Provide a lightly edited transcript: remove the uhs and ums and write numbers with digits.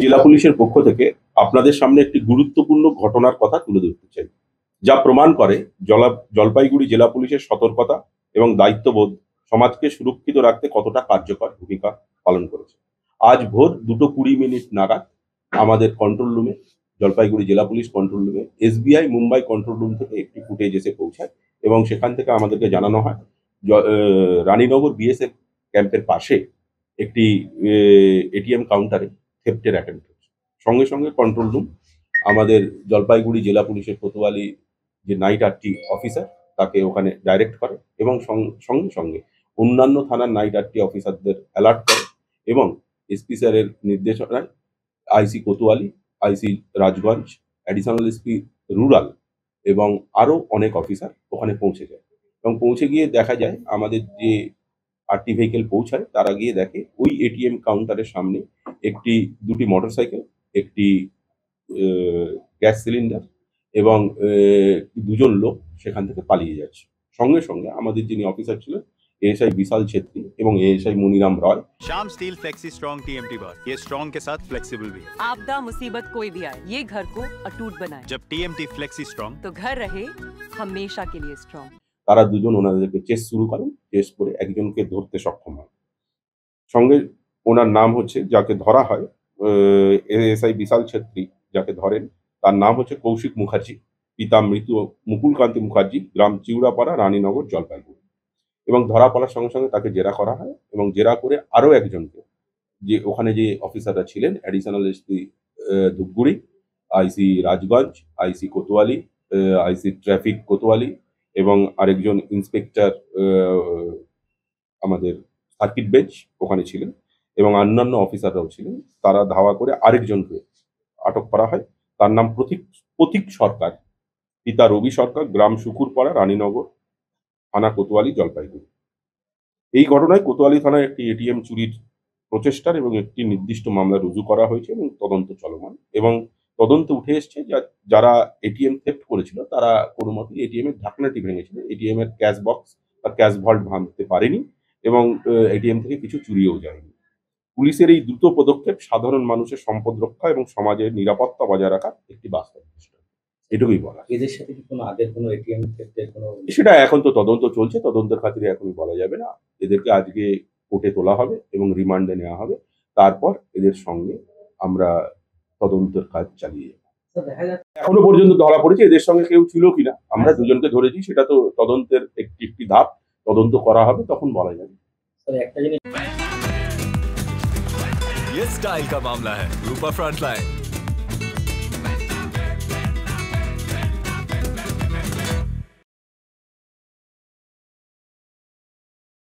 জেলা পুলিশের পক্ষ থেকে আপনাদের সামনে একটি গুরুত্বপূর্ণ ঘটনার কথা তুলে ধরতে চাই, যা প্রমাণ করে জলপাইগুড়ি জেলা পুলিশের সতর্কতা এবং দায়িত্ববোধ সমাজকে সুরক্ষিত রাখতে কতটা কার্যকর ভূমিকা পালন করেছে। আজ ভোর 2:20 নাগাদ আমাদের কন্ট্রোল রুমে, জলপাইগুড়ি জেলা পুলিশ কন্ট্রোল রুমে SBI মুম্বাই কন্ট্রোল রুম থেকে একটি ফুটেজ এসে পৌঁছায় এবং সেখান থেকে আমাদেরকে জানানো হয় রানীনগর BSF ক্যাম্পের পাশে একটি ATM কাউন্টারে থেফটের অ্যাটেম্প্ট হচ্ছে। সঙ্গে সঙ্গে কন্ট্রোল রুম আমাদের জলপাইগুড়ি জেলা পুলিশের কোতোয়ালি যে নাইট RT অফিসার তাকে ওখানে ডাইরেক্ট করে এবং সঙ্গে সঙ্গে অন্যান্য থানার নাইট RT অফিসারদের অ্যালার্ট করে এবং SP স্যারের নির্দেশনায় IC Kotwali, IC Rajganj, additional SP rural এবং আরও অনেক অফিসার ওখানে পৌঁছে যায় এবং পৌঁছে গিয়ে দেখা যায় আমাদের যে RT ভেহিকেল পৌঁছায় তারা গিয়ে দেখে ওই ATM কাউন্টারের সামনে দুটি মোটরসাইকেল, একটি গ্যাস সিলিন্ডার এবং দুজন লোক সেখান থেকে পালিয়ে যাচ্ছে। সঙ্গে সঙ্গে আমাদের যিনি অফিসার ছিলেন ASI विशाल छेत्री এবং ASI Muniram Roy. Shyam steel flexi strong TMT बार, ये स्ट्रॉन्ग के साथ फ्लेक्सिबल भी है। आपदा मुसीबत कोई भी आए, ये घर को अटूट बनाए। जब TMT फ्लेक्सी स्ट्रॉन्ग तो घर रहे हमेशा के लिए स्ट्रॉन्ग। তারা দুজন ওনাদেরকে চেস শুরু করেন, চেস করে একজনকে ধরতে সক্ষম হয়। সঙ্গে ওনার নাম হচ্ছে, যাকে ধরা হয় ASI विशाल छेत्री, যাকে ধরেন তার নাম হচ্ছে কৌশিক মুখার্জি, পিতা মৃত মুকুলকান্তি মুখার্জি, গ্রাম চিউড়াপাড়া, রানীনগর, জলপাইগুড়ি। এবং ধরা পড়ার সঙ্গে সঙ্গে তাকে জেরা করা হয় এবং জেরা করে আরও একজনকে, যে ওখানে যে অফিসাররা ছিলেন additional SP Dhupguri, IC Rajganj, IC Kotwali, IC traffic Kotwali এবং আরেকজন ইন্সপেক্টর আমাদের সার্কিট বেঞ্চ ওখানে ছিলেন এবং অন্যান্য অফিসাররাও ছিলেন। তারা ধাওয়া করে আরেকজনকে আটক করা হয়। তার নাম প্রতীক সরকার, পিতা রবি সরকার, গ্রাম শুকুরপাড়া, রানীনগর, থানা কোতোয়ালি, জলপাইগুড়ি। এই ঘটনায় কোতোয়ালি থানায় একটি ATM চুরির প্রচেষ্টার এবং একটি নির্দিষ্ট মামলা রুজু করা হয়েছে এবং তদন্ত চলমান এবং তদন্তে উঠে এসছে যারা ATM থেফট করেছিল তারা কোনো মতে ATM এর ঢাকনাটি ভেঙেছিল, ATM এর ক্যাশ বক্স বা ক্যাশ ভল্ট ভাঙতে পারেনি এবং ATM থেকে কিছু চুরিও যায়নি। পুলিশের এই দ্রুত পদক্ষেপ সাধারণ মানুষের সম্পদ রক্ষা এবং সমাজের নিরাপত্তা বজায় রাখার একটি বাস্তব চেষ্টা। এটুকুই বলা। এদের সাথে কি কোনো আগের কোনো ATM থেফটের কোনো, সেটা এখন তো তদন্ত চলছে, তদন্তের খাতিরে এখনই বলা যাবে না। এদেরকে আজকে কোর্টে তোলা হবে এবং রিমান্ডে নেওয়া হবে, তারপর এদের সঙ্গে আমরা তদন্তের কাজ চালিয়ে যাব। এখনো পর্যন্ত ধরা পড়েছে, এদের সঙ্গে কেউ ছিল কিনা, আমরা দুজনকে ধরেছি, সেটা তো তদন্তের একটি ধাপ, তদন্ত করা হবে তখন বলা যাবে। একটা জিনিস, ये स्टाइल का मामला है, रूपा फ्रंटलाइन।